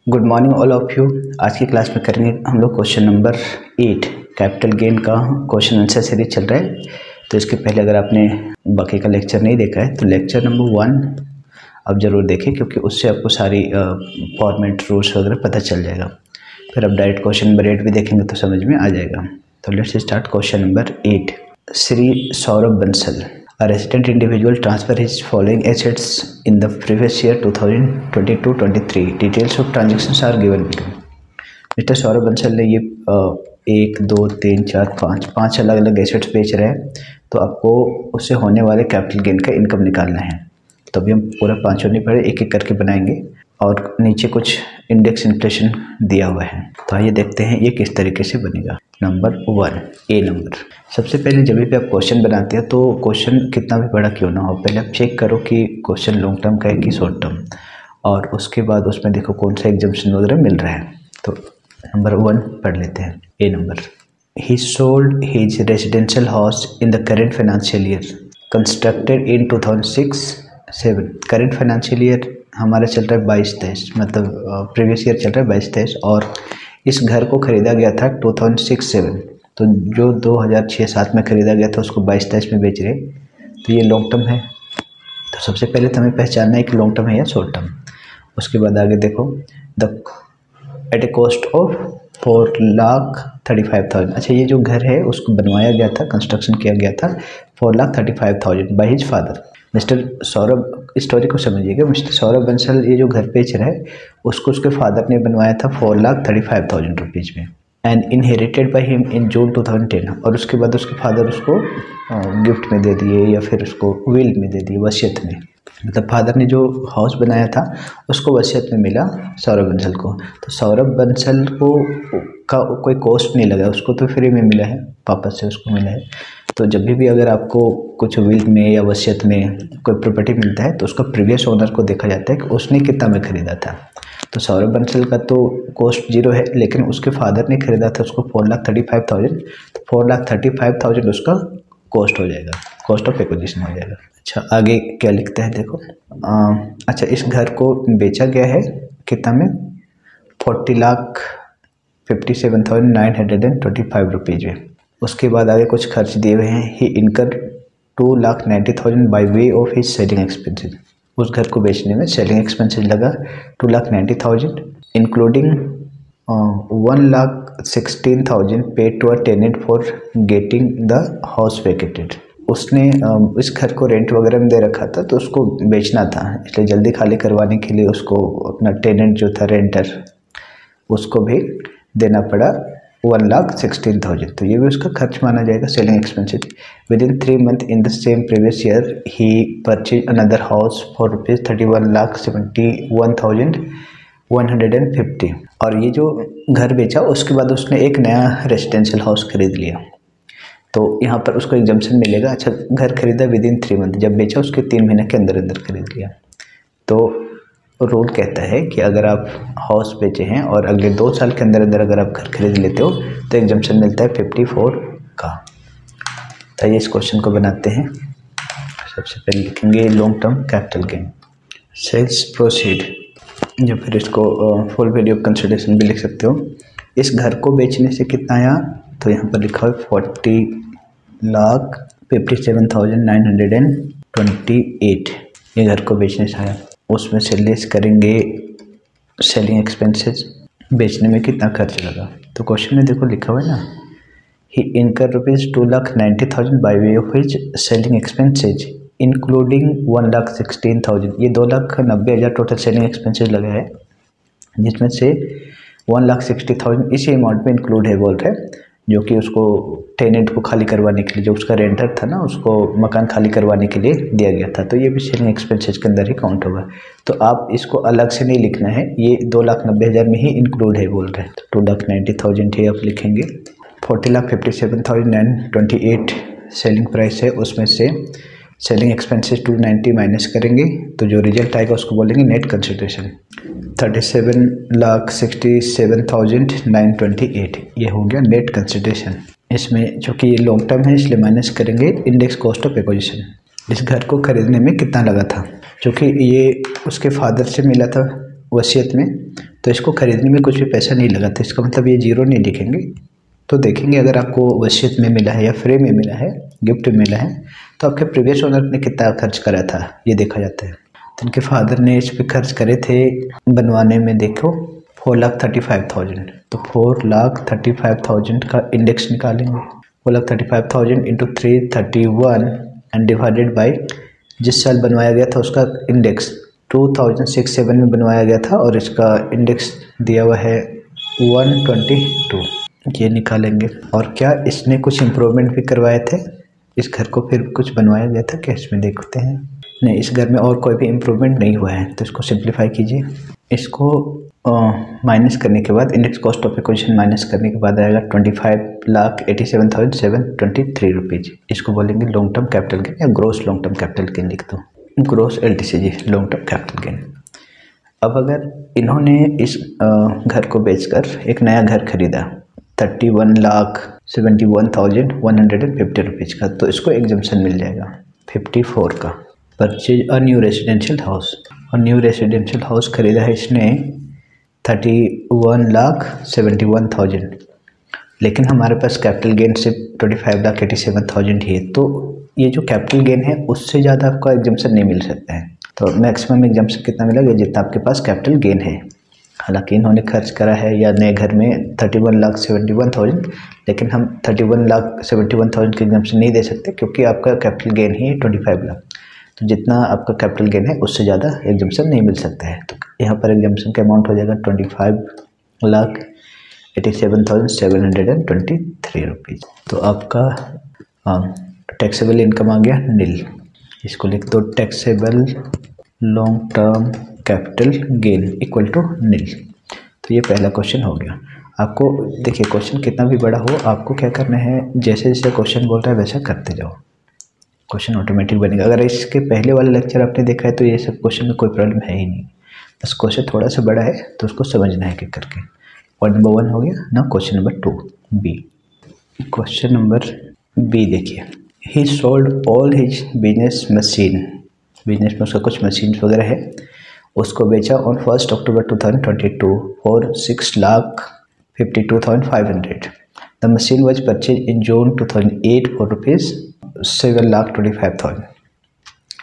Good morning all of you. आज की class में करेंगे हम लोग क्वेश्चन नंबर 8 कैपिटल गेन का क्वेश्चन आंसर सीरीज चल रहा है। तो इसके पहले अगर आपने बाकी का लेक्चर नहीं देखा है तो लेक्चर नंबर 1 आप ज़रूर देखें, क्योंकि उससे आपको सारी फॉर्मेट रूल्स वगैरह पता चल जाएगा। फिर आप डायरेक्ट क्वेश्चन नंबर 8 भी देखेंगे तो समझ में आ जाएगा। तो let's start question number 8। Shri Saurabh Bansal, a resident individual transfer his following assets in the previous year 2022-23. Details of transactions are given below. Mister Saurabh Bansal ने ये 1 2 3 4 5 अलग अलग एसेट्स बेच रहे हैं, तो आपको उससे होने वाले कैपिटल गेन का इनकम निकालना है। तो अभी हम पूरा 5 नहीं पढ़े, एक एक करके बनाएंगे और नीचे कुछ इंडेक्स इन्फ्लेशन दिया हुआ है। तो आइए देखते हैं ये किस तरीके से बनेगा। नंबर 1 ए नंबर। सबसे पहले जब भी आप क्वेश्चन बनाते हैं तो क्वेश्चन कितना भी बड़ा क्यों ना हो, पहले आप चेक करो कि क्वेश्चन लॉन्ग टर्म का है कि शॉर्ट टर्म, और उसके बाद उसमें देखो कौन सा एग्जाम्पशन वगैरह मिल रहा है। तो नंबर 1 पढ़ लेते हैं। A number, he sold his residential house in the current financial year constructed in 2006-7। Current financial year हमारा चल रहा है 22-23, मतलब प्रीवियस ईयर चल रहा है 22-23, और इस घर को ख़रीदा गया था 2006-7। तो जो 2006-7 में ख़रीदा गया था उसको 22-23 में बेच रहे, तो ये लॉन्ग टर्म है। तो सबसे पहले तो हमें पहचानना है कि लॉन्ग टर्म है या शॉर्ट टर्म। उसके बाद आगे देखो, the at a cost of 4,35,000। अच्छा, ये जो घर है उसको बनवाया गया था, कंस्ट्रक्शन किया गया था 4,35,000 by his father. Mister Saurabh, story को समझिएगा, मिस्टर सौरभ बंसल ये जो घर बेच रहा है उसको उसके फादर ने बनवाया था 4,35,000 रुपीज़ में, and inherited by him in June 2010। और उसके बाद उसके फादर उसको गिफ्ट में दे दिए या फिर उसको विल में दे दिए, वसीयत में। मतलब फादर ने जो हाउस बनाया था उसको वसीयत में मिला सौरभ बंसल को। तो सौरभ बंसल को का कोई कॉस्ट नहीं लगा, उसको तो फ्री में मिला है, पापा से उसको मिला है। तो जब भी अगर आपको कुछ विल में या वसीयत में कोई प्रॉपर्टी मिलता है तो उसका प्रीवियस ओनर को देखा जाता है कि उसने कितना में ख़रीदा था। तो सौरभ बंसल का तो कॉस्ट 0 है, लेकिन उसके फादर ने ख़रीदा था उसको 4,35,000, तो 4,35,000 उसका कॉस्ट हो जाएगा, कॉस्ट ऑफ एक्विजिशन हो जाएगा। अच्छा, आगे क्या लिखता है देखो। अच्छा, इस घर को बेचा गया है कितना में? 40,57,925 रुपीज़ में। उसके बाद आगे कुछ खर्च दिए हुए हैं। ही incur 2,90,000 by way of his selling expenses. उस घर को बेचने में सेलिंग एक्सपेंसेस लगा 2,90,000, including 1,16,000 paid to a tenant for getting the house vacated. उसने इस घर को रेंट वगैरह में दे रखा था, तो उसको बेचना था, इसलिए जल्दी खाली करवाने के लिए उसको अपना टेनेंट जो था, रेंटर, उसको भी देना पड़ा 1,16,000। तो ये भी उसका खर्च माना जाएगा, selling expenses. With in 3 months in the same previous year he purchase another house for ₹31,71,150। और ये जो घर बेचा उसके बाद उसने एक नया रेजिडेंशियल हाउस खरीद लिया, तो यहाँ पर उसको एग्जम्पशन मिलेगा। अच्छा, घर खरीदा विद इन 3 months, जब बेचा उसके 3 महीने के अंदर अंदर खरीद लिया। तो रूल कहता है कि अगर आप हाउस बेचे हैं और अगले 2 साल के अंदर अंदर अगर आप घर खरीद लेते हो तो एग्जम्पशन मिलता है 54 का। तो ये इस क्वेश्चन को बनाते हैं। सबसे पहले लिखेंगे long term capital gain, sales proceed, या फिर इसको फुल वैल्यू ऑफ कंसिडरेशन भी लिख सकते हो। इस घर को बेचने से कितना आया, तो यहाँ पर लिखा है 40,57,928 ये घर को बेचने से आया। उसमें से लेस करेंगे सेलिंग एक्सपेंसेस, बेचने में कितना खर्च लगा। तो क्वेश्चन में देखो लिखा हुआ है ना, ही incur ₹2,90,000 by way of his selling expenses including 1,16,000। ये 2,90,000 टोटल सेलिंग एक्सपेंसेस लगा है, जिसमें से 1,60,000 इसी अमाउंट में इंक्लूड है बोल रहे हैं, जो कि उसको टेनेंट को खाली करवाने के लिए, जो उसका रेंटर था ना, उसको मकान खाली करवाने के लिए दिया गया था। तो ये भी सेलिंग एक्सपेंसेस के अंदर ही काउंट होगा। तो आप इसको अलग से नहीं लिखना है, ये 2,90,000 में ही इंक्लूड है बोल रहे हैं। तो 2,90,000 ही आप लिखेंगे। 40,57,928 सेलिंग प्राइस है, उसमें से सेलिंग एक्सपेंसेस 290 माइनस करेंगे, तो जो रिजल्ट आएगा उसको बोलेंगे नेट कंसिडरेशन। 37,67,928 ये हो गया नेट कंसिडरेशन। इसमें चूँकि ये लॉन्ग टर्म है इसलिए माइनस करेंगे इंडेक्स कॉस्ट ऑफ एक्विजिशन। इस घर को खरीदने में कितना लगा था, क्योंकि ये उसके फादर से मिला था वसीयत में, तो इसको खरीदने में कुछ भी पैसा नहीं लगा, तो इसका मतलब ये जीरो नहीं लिखेंगे। तो देखेंगे अगर आपको वसीयत में मिला है या फ्री में मिला है, गिफ्ट में मिला है, तो आपके प्रीवियस ओनर ने कितना खर्च करा था ये देखा जाता है। तो इनके फादर ने इस पर खर्च करे थे बनवाने में, देखो 4,35,000, तो 4,35,000 का इंडेक्स निकालेंगे। 4,35,000 इंटू 331 एंड डिवाइडेड बाई जिस साल बनवाया गया था उसका इंडेक्स 2006-7 में बनवाया गया था और इसका इंडेक्स दिया हुआ है 122, ये निकालेंगे। और क्या इसने कुछ इम्प्रूवमेंट भी करवाए थे, इस घर को फिर कुछ बनवाया गया था क्या, इसमें देखते हैं। नहीं, इस घर में और कोई भी इम्प्रूवमेंट नहीं हुआ है, तो इसको सिंप्लीफाई कीजिए। इसको माइनस करने के बाद index cost of acquisition minus करने के बाद आएगा 25,87,723 रुपीज़। इसको बोलेंगे लॉन्ग टर्म कैपिटल गेन या gross long term capital gain लिख दो, gross LTC G, long term capital gain. अब अगर इन्होंने इस घर को बेचकर एक नया घर खरीदा 31,71,150 रुपीज़ का, तो इसको एग्जम्पशन मिल जाएगा 54 का। Purchase a new residential house, और न्यू रेजिडेंशियल हाउस खरीदा है इसने 31,71,000, लेकिन हमारे पास कैपिटल गेन सिर्फ 25,87,000 ही है, तो ये जो कैपिटल गेन है उससे ज़्यादा आपका एग्जम्पशन नहीं मिल सकता है। तो मैक्सिमम एग्जम्पशन कितना मिलेगा, जितना आपके पास कैपिटल गेन है। हालांकि इन्होंने खर्च करा है या नए घर में 31,71,000, लेकिन हम 31,71,000 के एग्जम्पशन नहीं दे सकते क्योंकि आपका कैपिटल गेन ही 25 लाख, तो जितना आपका कैपिटल गेन है उससे ज़्यादा एग्जम्पशन नहीं मिल सकता है। तो यहाँ पर एग्जम्पशन का अमाउंट हो जाएगा 25,87,723 रुपीज़। तो आपका टैक्सेबल इनकम आ गया नील, इसको लिख दो taxable long term capital gain equal to nil. तो ये पहला क्वेश्चन हो गया। आपको देखिए क्वेश्चन कितना भी बड़ा हो, आपको क्या करना है, जैसे जैसे क्वेश्चन बोल रहा है वैसा करते जाओ, क्वेश्चन ऑटोमेटिक बनेगा। अगर इसके पहले वाला लेक्चर आपने देखा है तो ये सब क्वेश्चन में कोई प्रॉब्लम है ही नहीं, बस क्वेश्चन थोड़ा सा बड़ा है तो उसको समझना है एक करके। पॉइंट नंबर 1 हो गया ना। Question number 2 B, question number B देखिए, he sold all his business machine, business में उसका कुछ मशीन वगैरह है, उसको बेचा on 1 October 2022 for 6,52,500। The machine was purchase in June 2008 for ₹7,25,000।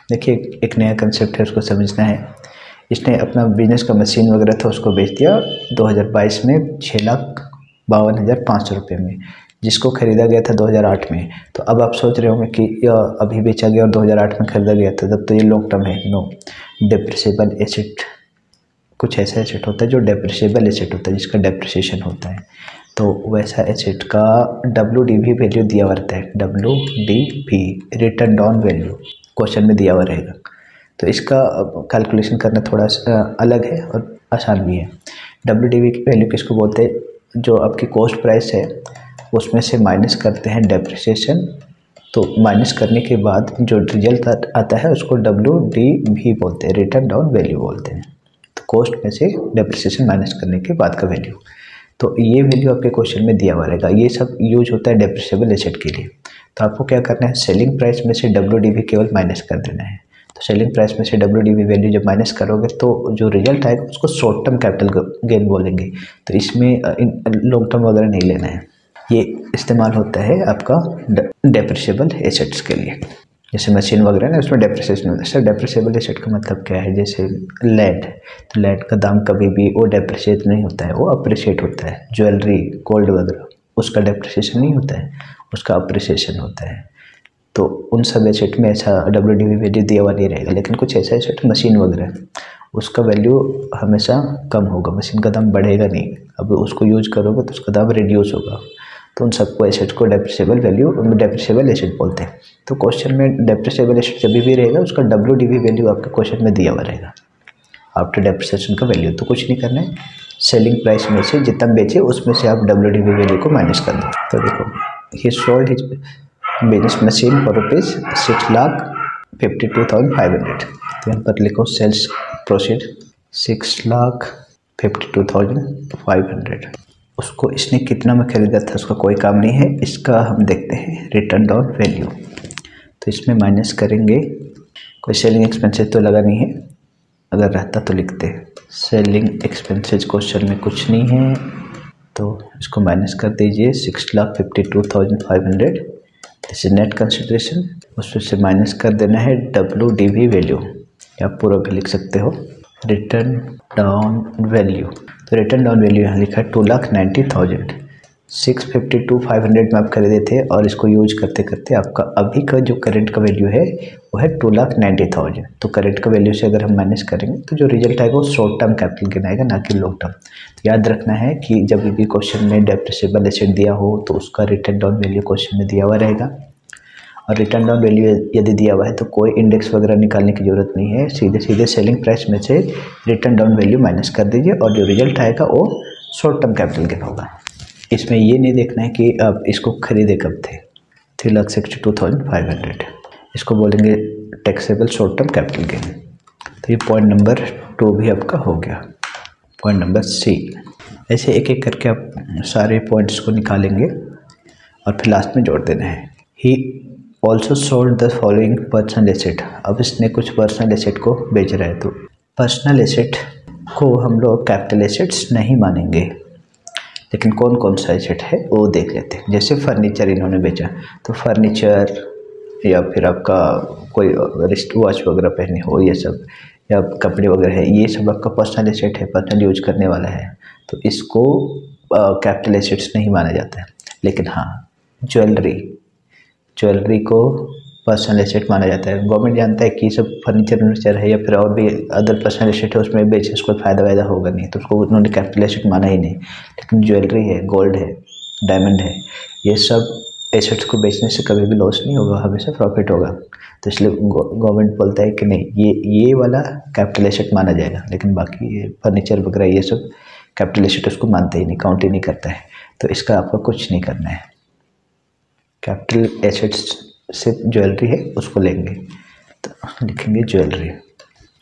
देखिए एक नया कंसेप्ट है, उसको समझना है। इसने अपना बिजनेस का मशीन वगैरह था उसको बेच दिया 2022 में 6,52,500 रुपये में, जिसको खरीदा गया था 2008 में। तो अब आप सोच रहे होंगे कि अभी बेचा गया और 2008 में खरीदा गया था, तब तो ये लॉन्ग टर्म है। नो, डेप्रिसिएबल एसेट, कुछ ऐसा एसेट होता है जो डेप्रिसिएबल एसेट होता है, जिसका डेप्रिसिएशन होता है। तो वैसा एसेट का WDV वैल्यू दिया हुआ रहता है, WDV return down value question में दिया हुआ रहेगा। तो इसका कैलकुलेशन करना थोड़ा अलग है और आसान भी है। WDV की वैल्यू किसको बोलते हैं, जो आपकी कॉस्ट प्राइस है उसमें से माइनस करते हैं डेप्रिसिएशन, तो माइनस करने के बाद जो रिजल्ट आता है उसको WDV बोलते हैं, रिटर्न डाउन वैल्यू बोलते हैं। तो कॉस्ट में से डेप्रिसिएशन माइनस करने के बाद का वैल्यू, तो ये वैल्यू आपके क्वेश्चन में दिया हुआ रहेगा। ये सब यूज होता है डेप्रिसिएबल एसेट के लिए। तो आपको क्या करना है, सेलिंग प्राइस में से WDV केवल माइनस कर देना है। तो सेलिंग प्राइस में से WDV वैल्यू जब माइनस करोगे तो जो रिजल्ट आएगा उसको शॉर्ट टर्म कैपिटल गेन बोलेंगे। तो इसमें लॉन्ग टर्म वगैरह नहीं लेना है, ये इस्तेमाल होता है आपका डेप्रिसिएबल एसेट्स के लिए। जैसे मशीन वगैरह ना उसमें डेप्रिसिएशन होता है। सर डेप्रिसिएबल एसेट का मतलब क्या है, जैसे लैंड, तो लैंड का दाम कभी भी वो डेप्रिसिएट नहीं होता है, वो अप्रिशिएट होता है। ज्वेलरी, गोल्ड वगैरह, उसका डेप्रिसिएशन नहीं होता है, उसका अप्रिसिएशन होता है। तो उन सब एसेट में ऐसा WDV वैल्यू दिया हुआ नहीं रहेगा। लेकिन कुछ ऐसा एसेट मशीन वगैरह उसका वैल्यू हमेशा कम होगा, मशीन का दाम बढ़ेगा नहीं। अब उसको यूज करोगे तो उसका दाम रिड्यूस होगा। तो उन सबको एसेट को डेप्रिसिएबल वैल्यू, डेप्रिसिएबल एसेट बोलते हैं। तो क्वेश्चन में डेप्रिसिएबल एसेट जब भी रहेगा उसका WDV वैल्यू आपके क्वेश्चन में दिया हुआ रहेगा आफ्टर डेप्रिसिएशन का वैल्यू। तो कुछ नहीं करना है, सेलिंग प्राइस में से जितना बेचे उसमें से आप WDV वैल्यू को माइनस कर दो। तो देखो, ही sold his business machine for ₹6,52,500। तो यहाँ पर लिखो सेल्स प्रोसीड 6,52,500। उसको इसने कितना में खरीदा था उसका कोई काम नहीं है, इसका हम देखते हैं रिटर्न डाउन वैल्यू। तो इसमें माइनस करेंगे, कोई सेलिंग एक्सपेंसेस तो लगा नहीं है, अगर रहता तो लिखते हैं। सेलिंग एक्सपेंसेस क्वेश्चन में कुछ नहीं है, तो इसको माइनस कर दीजिए। 6,52,500 दिस इज नेट कंसिडरेशन। उसमें से माइनस कर देना है WDV वैल्यू, या पूरा भी लिख सकते हो, रिटर्न डाउन वैल्यू। तो रिटर्न डाउन वैल्यू यहाँ लिखा है 2,90,000। 652,500 में आप खरीदे थे और इसको यूज करते करते आपका अभी का जो करंट का वैल्यू है वो है 2,90,000। तो करंट का वैल्यू से अगर हम माइनस करेंगे तो जो रिजल्ट आएगा वो शॉर्ट टर्म कैपिटल गेन आएगा, ना कि लॉन्ग टर्म। तो याद रखना है कि जब भी क्वेश्चन में डेप्रिसिएबल एसेट दिया हो तो उसका रिटर्न डाउन वैल्यू क्वेश्चन में दिया हुआ रहेगा। और रिटर्न डाउन वैल्यू यदि दिया हुआ है तो कोई इंडेक्स वगैरह निकालने की जरूरत नहीं है, सीधे सीधे सेलिंग प्राइस में से रिटर्न डाउन वैल्यू माइनस कर दीजिए और जो रिजल्ट आएगा वो शॉर्ट टर्म कैपिटल गेन होगा। इसमें ये नहीं देखना है कि आप इसको खरीदे कब थे। 3,62,500 इसको बोलेंगे taxable short term capital gain. तो ये पॉइंट नंबर 2 भी आपका हो गया। पॉइंट नंबर C, ऐसे एक एक करके आप सारे पॉइंट्स को निकालेंगे और फिर लास्ट में जोड़ देना है। He also sold the following personal asset. अब इसने कुछ पर्सनल एसेट को बेच रहा है, तो पर्सनल एसेट को हम लोग कैपिटल एसेट्स नहीं मानेंगे, लेकिन कौन कौन सा एसेट है वो देख लेते हैं। जैसे फर्नीचर इन्होंने बेचा, तो फर्नीचर या फिर आपका कोई रिस्ट वॉच वगैरह पहने हो ये सब, या कपड़े वगैरह है, ये सब आपका पर्सनल एसेट है, पर्सनल यूज करने वाला है, तो इसको कैपिटल एसेट्स नहीं माना जाता है। लेकिन हाँ, ज्वेलरी को पर्सनल एसेट माना जाता है। गवर्नमेंट जानता है कि सब फर्नीचर है या फिर और भी अदर पर्सनल एसेट है, उसमें बेचे उसको फ़ायदा वायदा होगा नहीं, तो उसको उन्होंने कैपिटल एसेट माना ही नहीं। लेकिन ज्वेलरी है, गोल्ड है, डायमंड है, ये सब एसेट्स को बेचने से कभी भी लॉस नहीं होगा, हमेशा प्रॉफिट होगा। तो इसलिए गवर्नमेंट बोलता है कि नहीं, ये वाला कैपिटल एसेट माना जाएगा, लेकिन बाकी फर्नीचर वगैरह ये सब कैपिटल एसेट उसको मानते ही नहीं, काउंट ही नहीं करता है। तो इसका आपको कुछ नहीं करना है। कैपिटल एसेट्स सिर्फ ज्वेलरी है, उसको लेंगे, तो लिखेंगे ज्वेलरी।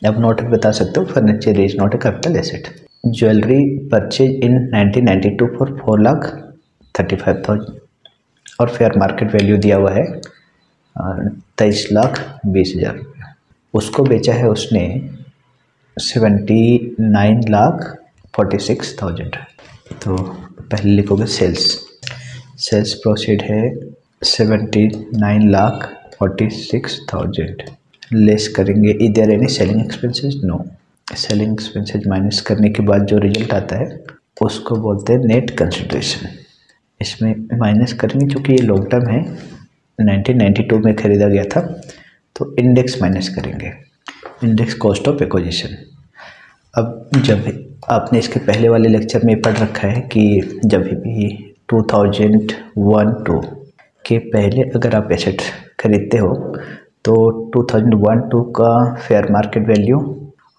अब नोट बता सकते हो, furniture is not a capital asset. Jewellery purchase in 1992 for 4,35,000 और फेयर मार्केट वैल्यू दिया हुआ है 23,20,000 रुपये। उसको बेचा है उसने 79,46,000। तो पहले लिखोगे सेल्स प्रोसीड है 79,46,000। लेस करेंगे इधर any selling expenses, no. Selling expenses minus करने के बाद जो रिजल्ट आता है उसको बोलते हैं नेट कंसिडरेशन। इसमें माइनस करेंगे, चूँकि ये लॉन्ग टर्म है, 1992 में खरीदा गया था, तो इंडेक्स माइनस करेंगे, इंडेक्स कॉस्ट ऑफ एक्विजिशन। अब जब आपने इसके पहले वाले लेक्चर में पढ़ रखा है कि जब भी 2001-2 के पहले अगर आप एसेट खरीदते हो तो 2001-2 का फेयर मार्केट वैल्यू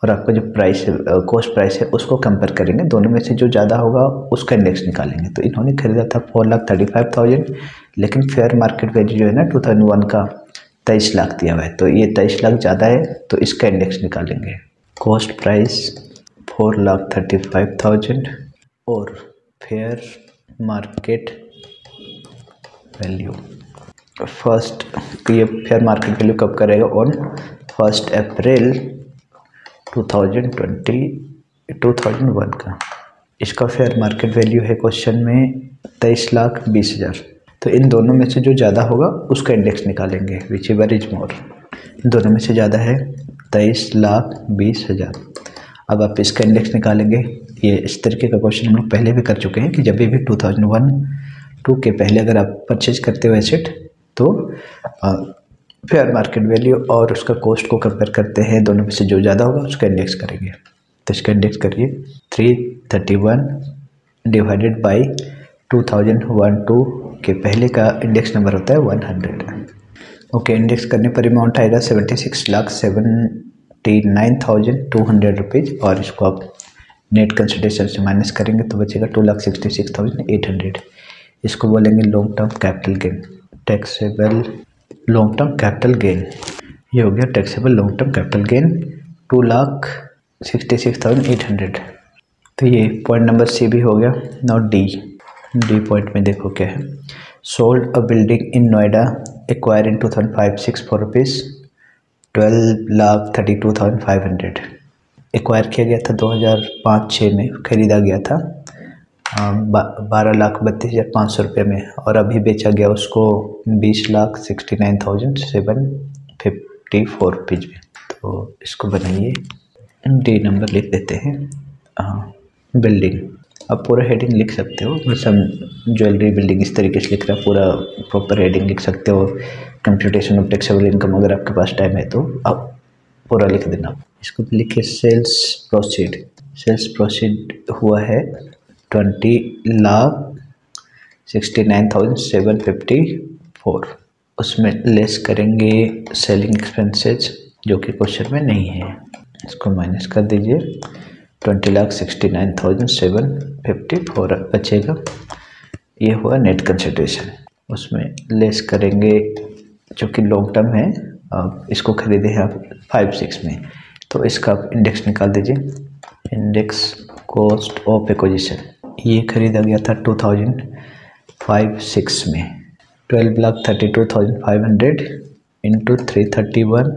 और आपका जो प्राइस है, कॉस्ट प्राइस है, उसको कंपेयर करेंगे। दोनों में से जो ज़्यादा होगा उसका इंडेक्स निकालेंगे। तो इन्होंने खरीदा था 4,35,000, लेकिन फेयर मार्केट वैल्यू जो है ना 2001 का 23 लाख दिया हुआ है, तो ये 23 लाख ज़्यादा है, तो इसका इंडेक्स निकालेंगे। कॉस्ट प्राइस 4,35,000 और फेयर मार्केट वैल्यू फर्स्ट, ये फेयर मार्केट वैल्यू कब करेगा? ऑन 1 अप्रैल 2001 का। इसका फेयर मार्केट वैल्यू है क्वेश्चन में 23,20,000। तो इन दोनों में से जो ज़्यादा होगा उसका इंडेक्स निकालेंगे, विच एवर इज मोर। दोनों में से ज़्यादा है 23,20,000। अब आप इसका इंडेक्स निकालेंगे। ये इस तरीके का क्वेश्चन हम लोग पहले भी कर चुके हैं कि जब भी 2001-2 के पहले अगर आप परचेज करते हो एसेट, तो फेयर मार्केट वैल्यू और उसका कॉस्ट को कंपेयर करते हैं, दोनों में से जो ज़्यादा होगा उसका इंडेक्स करेंगे। तो इसका इंडेक्स करिए 331 डिवाइडेड बाई 2001-2 के पहले का इंडेक्स नंबर होता है 100। ओके, इंडेक्स करने पर अमाउंट आएगा 76,79,200 रुपीज़, और इसको आप नेट कंसिडरेशन से माइनस करेंगे तो बचेगा 2,66,800। इसको बोलेंगे long term capital gain, taxable long term capital gain. ये हो गया taxable long term capital gain 2,66,800। तो ये पॉइंट नंबर C भी हो गया। नाउ डी पॉइंट में देखो क्या है। Sold a building in Noida acquire in 2005-6 for rupees 12,32,500। Acquire किया गया था 2005-06 में खरीदा गया था 12,32,500 रुपये में, और अभी बेचा गया उसको 20,69,754 रुपीज़ में। तो इसको बनाइए, डी नंबर लिख देते हैं। बिल्डिंग, अब पूरा हेडिंग लिख सकते हो, बस हम ज्वेलरी बिल्डिंग इस तरीके से लिख रहा है, पूरा प्रॉपर हेडिंग लिख सकते हो। कंप्यूटेशन ऑफ टैक्सेबल इनकम, अगर आपके पास टाइम है तो आप पूरा लिख देना। इसको लिखिए सेल्स प्रोसीड। सेल्स प्रोसीड हुआ है 20,69,754, उसमें लेस करेंगे सेलिंग एक्सपेंसेस जो कि क्वेश्चन में नहीं है, इसको माइनस कर दीजिए। 20,69,754 बचेगा, ये हुआ नेट कंसिडरेशन। उसमें लेस करेंगे जो कि लॉन्ग टर्म है, इसको खरीदे हैं आप 5-6 में, तो इसका आप इंडेक्स निकाल दीजिए। इंडेक्स कॉस्ट ऑफ एक्विजिशन, ये खरीदा गया था 2005-06 में। 12,32,500 इंटू 331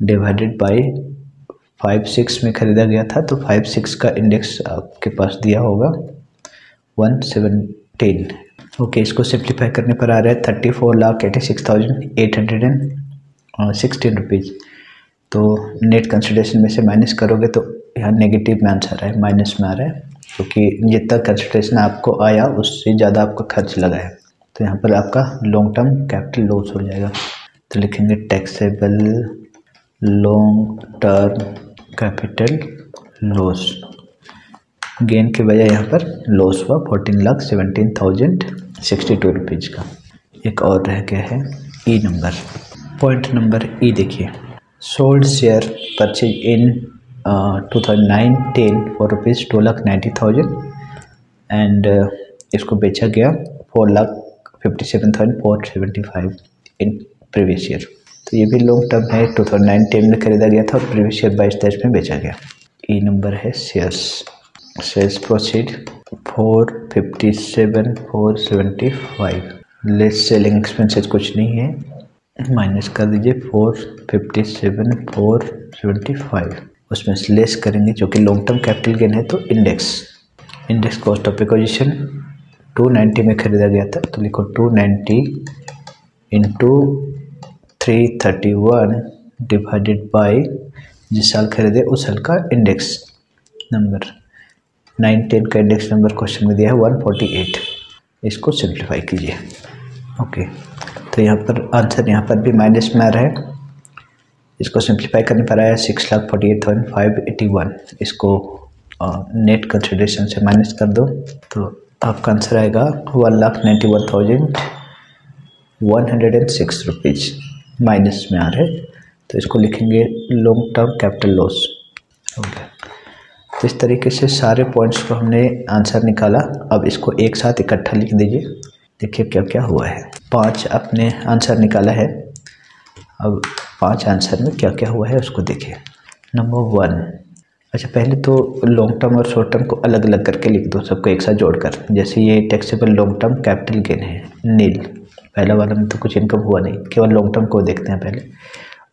डिवाइडेड बाई 5-6 में खरीदा गया था, तो 5-6 का इंडेक्स आपके पास दिया होगा 117। ओके, इसको सिंप्लीफाई करने पर आ रहा है 34,86,816 रुपीज़। तो नेट कंसिडरेशन में से माइनस करोगे तो यहाँ नेगेटिव में आंसर है, माइनस में आ रहा है, क्योंकि जितना कंसिडरेशन आपको आया उससे ज़्यादा आपका खर्च लगा है, तो यहाँ पर आपका लॉन्ग टर्म कैपिटल लॉस हो जाएगा। तो लिखेंगे taxable long term capital loss, gain के बजाय यहाँ पर लॉस हुआ 14,17,062 रुपीज़ का। एक और रह गया है ई नंबर, पॉइंट नंबर ई देखिए। Sold share purchase in 2009-10 for rupees 2,90,000 and इसको बेचा गया 4,57,475 इन प्रीवियस ईयर। तो ये भी लॉन्ग टर्म है, 2009-10 में खरीदा गया था और प्रीवियस ईयर 22-23 में बेचा गया। ई नंबर है shares. Sales proceed 457,475, less selling expenses कुछ नहीं है, माइनस कर दीजिए 457,475, उसमें से लेस करेंगे जो कि लॉन्ग टर्म कैपिटल गेन है, तो इंडेक्स कॉस्ट ऑफ एक्विजिशन 290 में खरीदा गया था, तो लिखो 290 इंटू 331 डिवाइडेड बाई जिस साल खरीदे उस साल का इंडेक्स नंबर। 9-10 का इंडेक्स नंबर क्वेश्चन में दिया है 148, इसको सिंप्लीफाई कीजिए। ओके, तो यहाँ पर आंसर यहाँ पर भी माइनस में आ रहा है, इसको सिंप्लीफाई करने पर आया 6,48,581, इसको नेट कंसिडरेशन से माइनस कर दो तो आपका आंसर आएगा 1,91,106 रुपीज़, माइनस में आ रहा है, तो इसको लिखेंगे long term capital loss. Okay, तो इस तरीके से सारे पॉइंट्स को हमने आंसर निकाला। अब इसको एक साथ इकट्ठा लिख दीजिए, देखिए क्या क्या हुआ है। 5 आपने आंसर निकाला है, अब 5 आंसर में क्या क्या हुआ है उसको देखिए। नंबर 1, अच्छा पहले तो लॉन्ग टर्म और शॉर्ट टर्म को अलग अलग करके लिख दो, सबको एक साथ जोड़कर। जैसे ये taxable long term capital gain है नील, पहला वाला में तो कुछ इनकम हुआ नहीं, केवल लॉन्ग टर्म को देखते हैं पहले।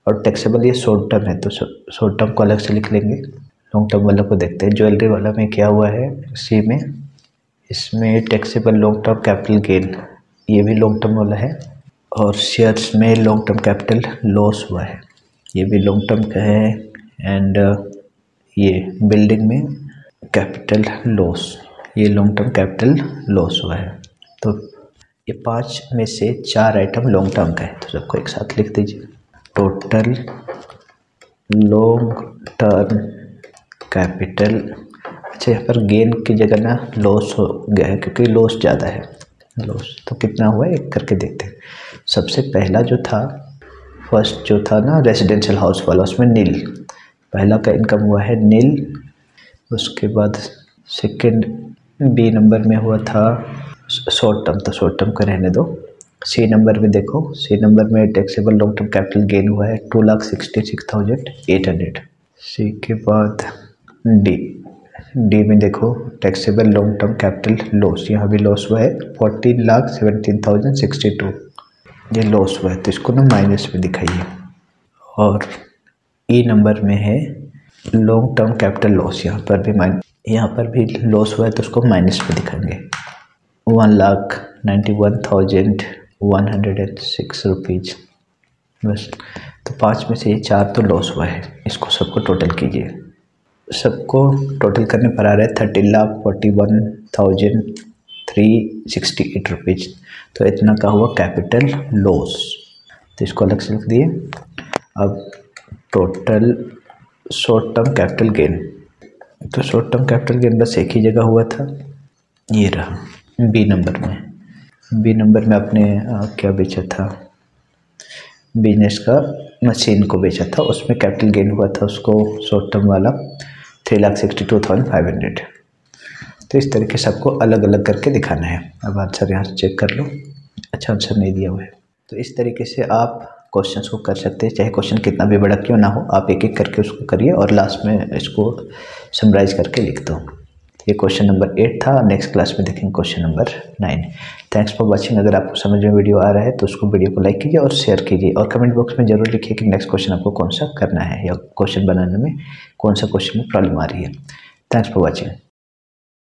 और टैक्सेबल ये शॉर्ट टर्म है, तो शॉर्ट टर्म को अलग से लिख लेंगे, लॉन्ग टर्म वाला को देखते हैं। ज्वेलरी वाला में क्या हुआ है सी में, इसमें taxable long term capital gain, ये भी लॉन्ग टर्म वाला है। और शेयर्स में लॉन्ग टर्म कैपिटल लॉस हुआ है, ये भी लॉन्ग टर्म का है। एंड ये बिल्डिंग में कैपिटल लॉस, ये लॉन्ग टर्म कैपिटल लॉस हुआ है। तो ये 5 में से 4 आइटम लॉन्ग टर्म का है, तो सबको एक साथ लिख दीजिए। टोटल लॉन्ग टर्म कैपिटल, अच्छा यहाँ पर गेन की जगह ना लॉस हो गया है क्योंकि लॉस ज़्यादा है, लॉस तो कितना हुआ है एक करके देखते हैं। सबसे पहला जो था, फर्स्ट जो था ना रेजिडेंशियल हाउस वाला, उसमें नील, पहला का इनकम हुआ है नील। उसके बाद सेकंड बी नंबर में हुआ था शॉर्ट टर्म, तो शॉर्ट टर्म का रहने दो। सी नंबर में देखो, सी नंबर में taxable long term capital gain हुआ है 2,66,800। सी के बाद डी में देखो taxable long term capital loss, यहाँ भी लॉस हुआ है 14,17,062, ये लॉस हुआ है, तो इसको ना माइनस में दिखाइए। और ई नंबर में है लॉन्ग टर्म कैपिटल लॉस, यहाँ पर भी लॉस हुआ है तो उसको माइनस में दिखाएंगे। 1,91,106 रुपीज़ बस। तो 5 में से ये 4 तो लॉस हुआ है, इसको सबको टोटल कीजिए। सबको टोटल करने पर आ रहा है 30,41,368 रुपीज़। तो इतना का हुआ कैपिटल लॉस, तो इसको अलग से लिख दिए। अब total short term capital gain, तो शॉर्ट टर्म कैपिटल गेन बस एक ही जगह हुआ था, ये रहा बी नंबर में आपने क्या बेचा था, बिजनेस का मशीन को बेचा था, उसमें कैपिटल गेन हुआ था, उसको शॉर्ट टर्म वाला 3,62,500। तो इस तरीके से आपको अलग अलग करके दिखाना है। अब आंसर यहाँ से चेक कर लो, अच्छा आंसर नहीं दिया हुआ है। तो इस तरीके से आप क्वेश्चंस को कर सकते हैं, चाहे क्वेश्चन कितना भी बड़ा क्यों ना हो, आप एक एक करके उसको करिए और लास्ट में इसको समराइज करके लिख दो। ये क्वेश्चन नंबर 8 था। नेक्स्ट क्लास में देखेंगे question number 9। Thanks for watching. अगर आपको समझ में वीडियो आ रहा है तो उसको वीडियो को लाइक कीजिए और शेयर कीजिए, और कमेंट बॉक्स में जरूर लिखिए कि नेक्स्ट क्वेश्चन आपको कौन सा करना है या क्वेश्चन बनाने में कौन सा क्वेश्चन में प्रॉब्लम आ रही है। Thanks for watching.